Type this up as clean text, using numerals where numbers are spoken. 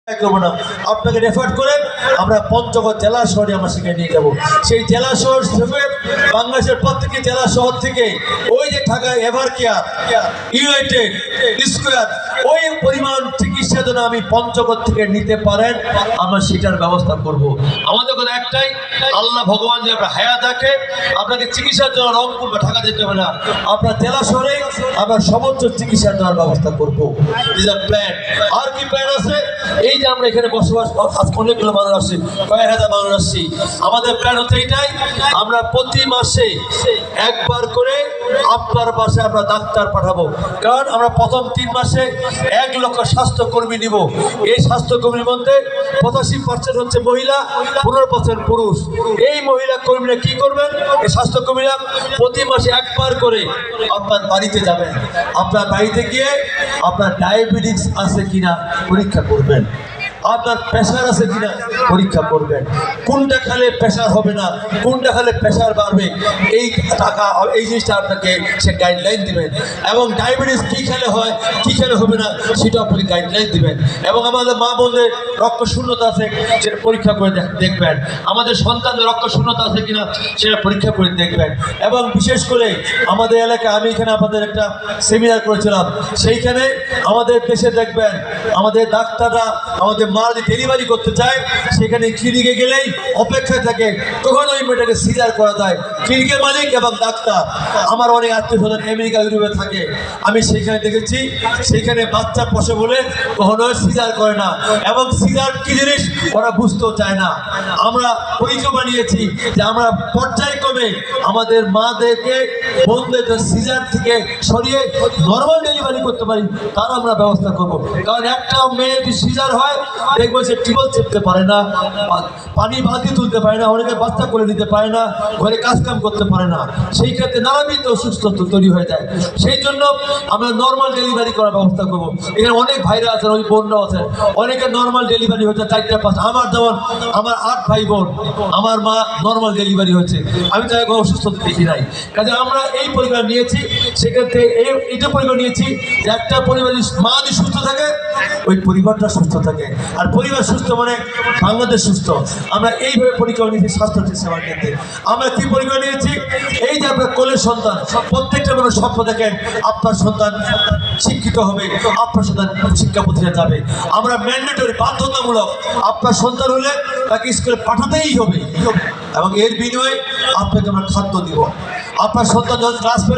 আপনাকে রেফার করে আমরা পঞ্চগড় জেলা শহরে আমরা সেখানে নিয়ে যাব। সেই জেলা শহর থেকে বাংলাদেশের প্রত্যেকটি জেলা শহর থেকে ওই যে Dhaka ever care United square ওই পরিমাণ চিকিৎসা যেন আমি পঞ্চগড় থেকে নিতে পারেন আমরা সেটার ব্যবস্থা করব। আমাদের কথা একটাই, আল্লাহ ভগবান যে আপনার হায়াত রাখে আপনাকে চিকিৎসার জন্য রংপুর বা ঢাকা যেতে হবে না, আপনার জেলা শহরে আমরা সমস্ত চিকিৎসা দেওয়ার ব্যবস্থা করবো। প্ল্যান আর কি প্ল্যান আছে? এই যে আমরা এখানে বসবাস আজকে অনেকগুলো মানুষ আসছি, কয়েক হাজার মানুষ আসছি, আমাদের প্ল্যান হচ্ছে এইটাই, আমরা প্রতি মাসে একবার করে আপনার বাসায় আমরা ডাক্তার পাঠাবো। কারণ আমরা প্রথম 3 মাসে 1 লক্ষ স্বাস্থ্যকর্মী নিব। এই স্বাস্থ্যকর্মীর মধ্যে 85% হচ্ছে মহিলা, 15% পুরুষ। এই মহিলা কর্মীরা কি করবেন? এই স্বাস্থ্যকর্মীরা প্রতি মাসে একবার করে আপনার বাড়িতে যাবেন। আপনার বাড়িতে গিয়ে আপনার ডায়াবেটিস আছে কিনা পরীক্ষা করবেন, আপনার প্রেশার আছে কিনা পরীক্ষা করবেন, কোনটা খেলে প্রেশার হবে না, কোনটা খেলে প্রেশার বাড়বে, এই জিনিসটা আপনাকে সে গাইডলাইন দিবেন। এবং ডায়াবেটিস কী খেলে হয়, কী খেলে হবে না সেটা আপনাকে গাইডলাইন দিবেন। এবং আমাদের মা বোনদের রক্ত শূন্যতা আছে সেটা পরীক্ষা করে দেখবেন, আমাদের সন্তানদের রক্ত শূন্যতা আছে কিনা সেটা পরীক্ষা করে দেখবেন। এবং বিশেষ করে আমাদের এলাকায় আমি এখানে আপনাদের একটা সেমিনার করেছিলাম, সেইখানে আমাদের দেশে দেখবেন আমাদের ডাক্তাররা আমাদের মা যদি ডেলিভারি করতে চায় সেখানে ক্লিনিকে গেলেই অপেক্ষায় থাকে তখন ওই মেয়েটাকে সিজার করা যায়। ক্লিনিকের মালিক এবং ডাক্তার, আমার অনেক আত্মীয় স্বজন আমেরিকা ইউরোপে থাকে, আমি সেখানে দেখেছি সেখানে বাচ্চা বসে বলে কখনো সিজার করে না, এবং সিজার কি জিনিস ওরা বুঝতেও চায় না। আমরা পরিকল্পনা নিয়েছি যে আমরা পর্যায়ক্রমে আমাদের মাদেরকে বোনদের সিজার থেকে সরিয়ে নর্মাল ডেলিভারি করতে পারি তার আমরা ব্যবস্থা করব। কারণ একটা মেয়ে যদি সিজার হয় দেখবো সে টিবল চেপতে পারে না, পানি বালতি তুলতে পারে না, অনেকে বাচ্চা করে নিতে পারে না, ঘরে কাজকাম করতে পারে না, সেই ক্ষেত্রে নানাবিধ অসুস্থতা তৈরি হয়ে যায়। সেই জন্য আমরা নর্মাল ডেলিভারি করার ব্যবস্থা করবো। এখানে অনেক ভাইরা আছেন, ওই বোনরা আছেন, অনেকে নর্মাল ডেলিভারি হয়েছে 4-5। আমার যেমন আমার 8 ভাই বোন, আমার মা নর্মাল ডেলিভারি হয়েছে, আমি তাই কোনো অসুস্থতা দেখি নাই। কাজে আমরা এই পরিবার নিয়েছি, সেক্ষেত্রে এইটা পরিবার নিয়েছি যে একটা পরিবারের মা যদি সুস্থ থাকে ওই পরিবারটা সুস্থ থাকে, আর পরিবার সুস্থ মানে বাংলাদেশ সুস্থ। আমরা এইভাবে পরিকল্পনা নিয়েছি স্বাস্থ্য সেবার ক্ষেত্রে। আমরা কি পরিকল্পনা নিয়েছি? এই যে আপনার কোলের সন্তান, প্রত্যেকটা মানুষ স্বপ্ন দেখেন আপনার সন্তান শিক্ষিত হবে, আপনার সন্তান শিক্ষা প্রতিষ্ঠানে যাবে। আমরা ম্যান্ডেটরি বাধ্যতামূলক আপনার সন্তান হলে তাকে স্কুলে পাঠাতেই হবে, এবং এর বিনিময়ে আপনাকে আমরা খাদ্য দিব। আপনার সন্তান যখন ক্লাস করে